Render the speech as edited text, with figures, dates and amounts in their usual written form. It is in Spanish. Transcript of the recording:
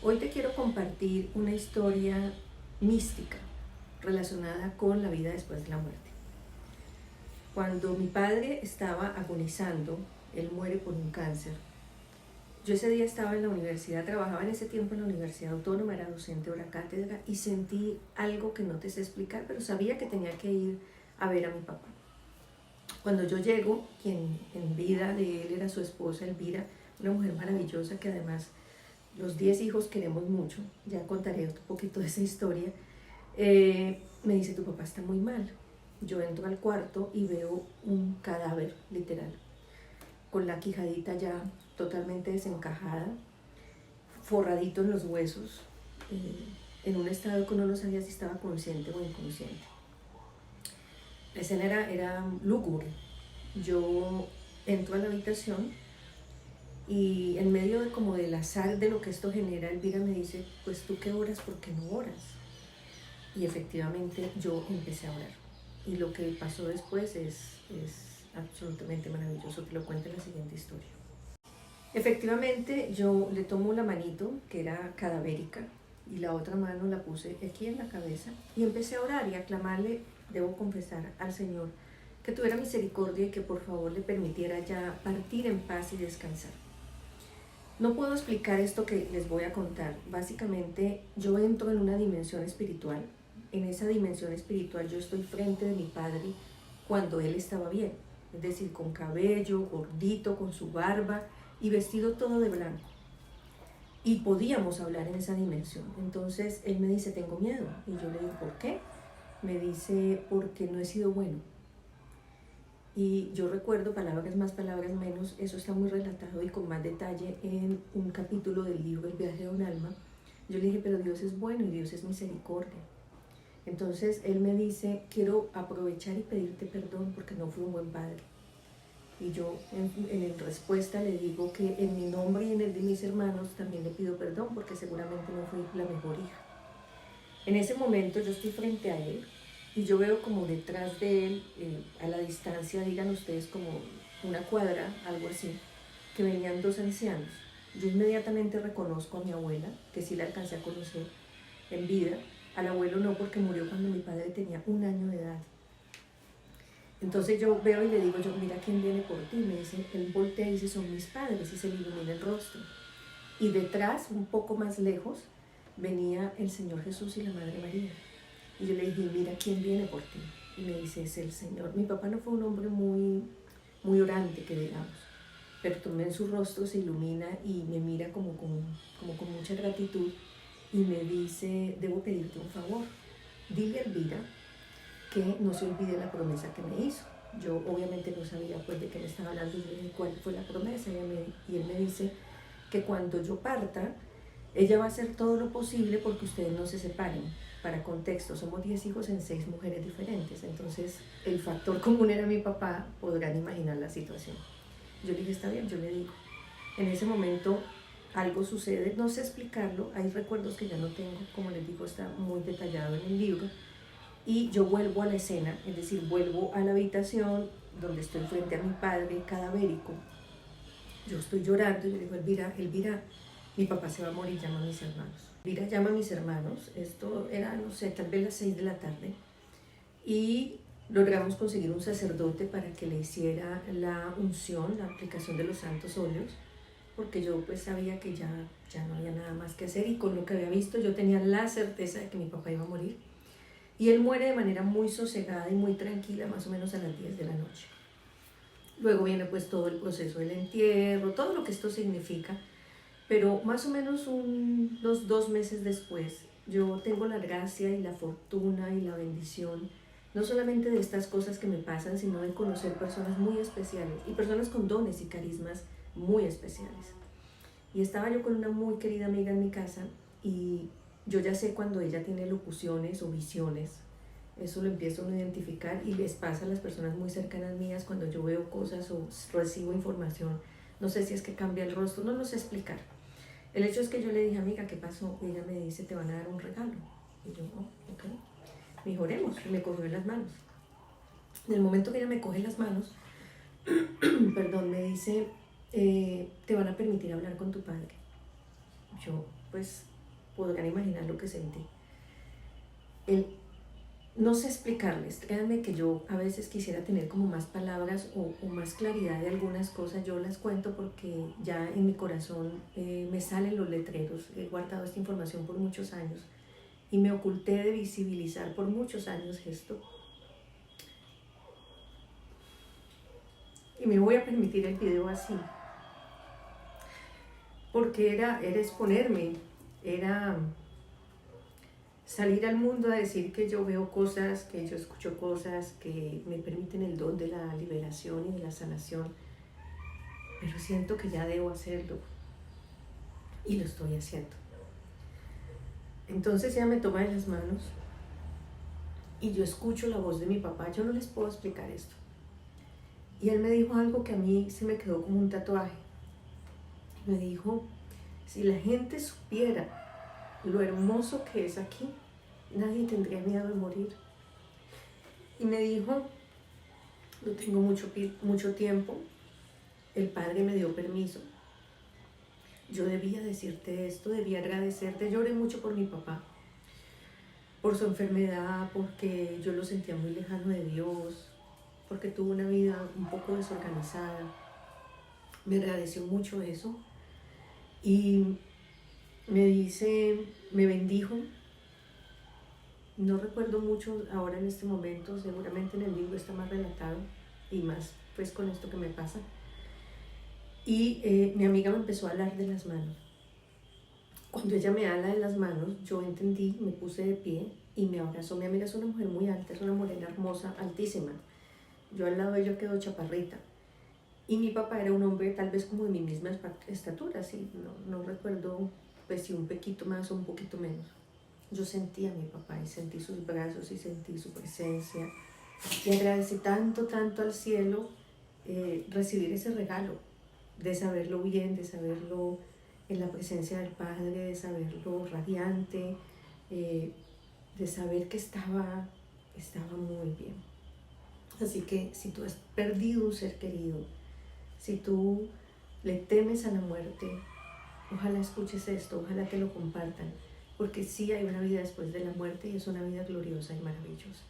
Hoy te quiero compartir una historia mística relacionada con la vida después de la muerte. Cuando mi padre estaba agonizando, él muere por un cáncer. Yo ese día estaba en la universidad, trabajaba en ese tiempo en la Universidad Autónoma, era docente hora cátedra y sentí algo que no te sé explicar, pero sabía que tenía que ir a ver a mi papá. Cuando yo llego, quien en vida de él era su esposa Elvira, una mujer maravillosa que además los 10 hijos queremos mucho, ya contaré un poquito de esa historia, me dice: tu papá está muy mal. Yo entro al cuarto y veo un cadáver, literal, con la quijadita ya totalmente desencajada, forradito en los huesos, en un estado que uno no sabía si estaba consciente o inconsciente. La escena era lúgubre. Yo entro a la habitación y en medio de como del azar de lo que esto genera, Elvira me dice: pues tú qué oras, ¿por qué no oras? Y efectivamente yo empecé a orar. Y lo que pasó después es absolutamente maravilloso. Te lo cuento en la siguiente historia. Efectivamente yo le tomo la manito, que era cadavérica, y la otra mano la puse aquí en la cabeza y empecé a orar y a clamarle, debo confesar, al Señor que tuviera misericordia y que por favor le permitiera ya partir en paz y descansar. No puedo explicar esto que les voy a contar. Básicamente yo entro en una dimensión espiritual. En esa dimensión espiritual yo estoy frente de mi padre cuando él estaba bien, es decir, con cabello, gordito, con su barba y vestido todo de blanco. Y podíamos hablar en esa dimensión. Entonces él me dice: tengo miedo. Y yo le digo: ¿por qué? Me dice: porque no he sido bueno. Y yo recuerdo, palabras más, palabras menos, eso está muy relatado y con más detalle en un capítulo del libro El viaje de un alma. Yo le dije: pero Dios es bueno y Dios es misericordia. Entonces él me dice: quiero aprovechar y pedirte perdón porque no fui un buen padre. Y yo en respuesta le digo que en mi nombre y en el de mis hermanos también le pido perdón porque seguramente no fui la mejor hija. En ese momento yo estoy frente a él y yo veo como detrás de él, a la distancia, digan ustedes, como una cuadra, algo así, que venían dos ancianos. Yo inmediatamente reconozco a mi abuela, que sí la alcancé a conocer en vida. Al abuelo no, porque murió cuando mi padre tenía 1 año de edad. Entonces yo veo y le digo yo: mira quién viene por ti. Me dice, él voltea y dice: son mis padres, y se le ilumina el rostro. Y detrás, un poco más lejos, venía el Señor Jesús y la Madre María. Y yo le dije: mira quién viene por ti. Y me dice: es el Señor. Mi papá no fue un hombre muy orante, que digamos, pero también su rostro se ilumina y me mira como con mucha gratitud y me dice: debo pedirte un favor. Dile a Elvira que no se olvide la promesa que me hizo. Yo obviamente no sabía pues de qué me estaba hablando y yo le dije: ¿cuál fue la promesa? Y él me dice que cuando yo parta, ella va a hacer todo lo posible porque ustedes no se separen. Para contexto, somos 10 hijos en 6 mujeres diferentes, entonces el factor común era mi papá, podrán imaginar la situación. Yo le dije: está bien, yo le digo. En ese momento algo sucede, no sé explicarlo, hay recuerdos que ya no tengo, como les digo, está muy detallado en el libro, y yo vuelvo a la escena, es decir, vuelvo a la habitación donde estoy frente a mi padre cadavérico. Yo estoy llorando y yo le digo: Elvira, mi papá se va a morir, llama a mis hermanos. Elvira llama a mis hermanos, esto era, no sé, tal vez las 6 de la tarde, y logramos conseguir un sacerdote para que le hiciera la unción, la aplicación de los santos óleos, porque yo pues sabía que ya no había nada más que hacer, y con lo que había visto yo tenía la certeza de que mi papá iba a morir. Y él muere de manera muy sosegada y muy tranquila, más o menos a las 10 de la noche. Luego viene pues todo el proceso del entierro, todo lo que esto significa, pero más o menos unos 2 meses después, yo tengo la gracia y la fortuna y la bendición, no solamente de estas cosas que me pasan, sino de conocer personas muy especiales y personas con dones y carismas muy especiales. Y estaba yo con una muy querida amiga en mi casa y yo ya sé cuando ella tiene locuciones o visiones. Eso lo empiezo a identificar y les pasa a las personas muy cercanas mías cuando yo veo cosas o recibo información. No sé si es que cambia el rostro, no lo sé explicar. El hecho es que yo le dije: amiga, ¿qué pasó? Y ella me dice: te van a dar un regalo. Y yo: oh, ok. Me dijo: oremos. Y me cogió en las manos. En el momento que ella me coge las manos, perdón, me dice: te van a permitir hablar con tu padre. yo pues podrán imaginar lo que sentí. El, no sé explicarles, créanme que yo a veces quisiera tener como más palabras o más claridad de algunas cosas. Yo las cuento porque ya en mi corazón me salen los letreros. He guardado esta información por muchos años y me oculté de visibilizar por muchos años esto. Y me voy a permitir el video así, porque era exponerme, era salir al mundo a decir que yo veo cosas, que yo escucho cosas, que me permiten el don de la liberación y de la sanación, pero siento que ya debo hacerlo y lo estoy haciendo. Entonces ella me toma de las manos y yo escucho la voz de mi papá. Yo no les puedo explicar esto. Y él me dijo algo que a mí se me quedó como un tatuaje. Me dijo, si la gente supiera lo hermoso que es aquí, nadie tendría miedo de morir. Y me dijo, no tengo mucho tiempo, el Padre me dio permiso. Yo debía decirte esto, debía agradecerte. Lloré mucho por mi papá, por su enfermedad, porque yo lo sentía muy lejano de Dios, porque tuvo una vida un poco desorganizada. Me agradeció mucho eso y me dice, me bendijo. No recuerdo mucho ahora en este momento, seguramente en el libro está más relatado y más pues con esto que me pasa. Y mi amiga me empezó a hablar de las manos. Cuando ella me habla de las manos, yo entendí, me puse de pie y me abrazó. Mi amiga es una mujer muy alta, es una morena hermosa, altísima. Yo al lado de ella quedo chaparrita. Y mi papá era un hombre tal vez como de mi misma estatura, sí, no recuerdo pues si un poquito más o un poquito menos. Yo sentí a mi papá y sentí sus brazos y sentí su presencia. Y agradecí tanto, tanto al cielo recibir ese regalo, de saberlo bien, de saberlo en la presencia del Padre, de saberlo radiante, de saber que estaba muy bien. Así que si tú has perdido un ser querido, si tú le temes a la muerte, ojalá escuches esto, ojalá te lo compartan, porque sí hay una vida después de la muerte y es una vida gloriosa y maravillosa.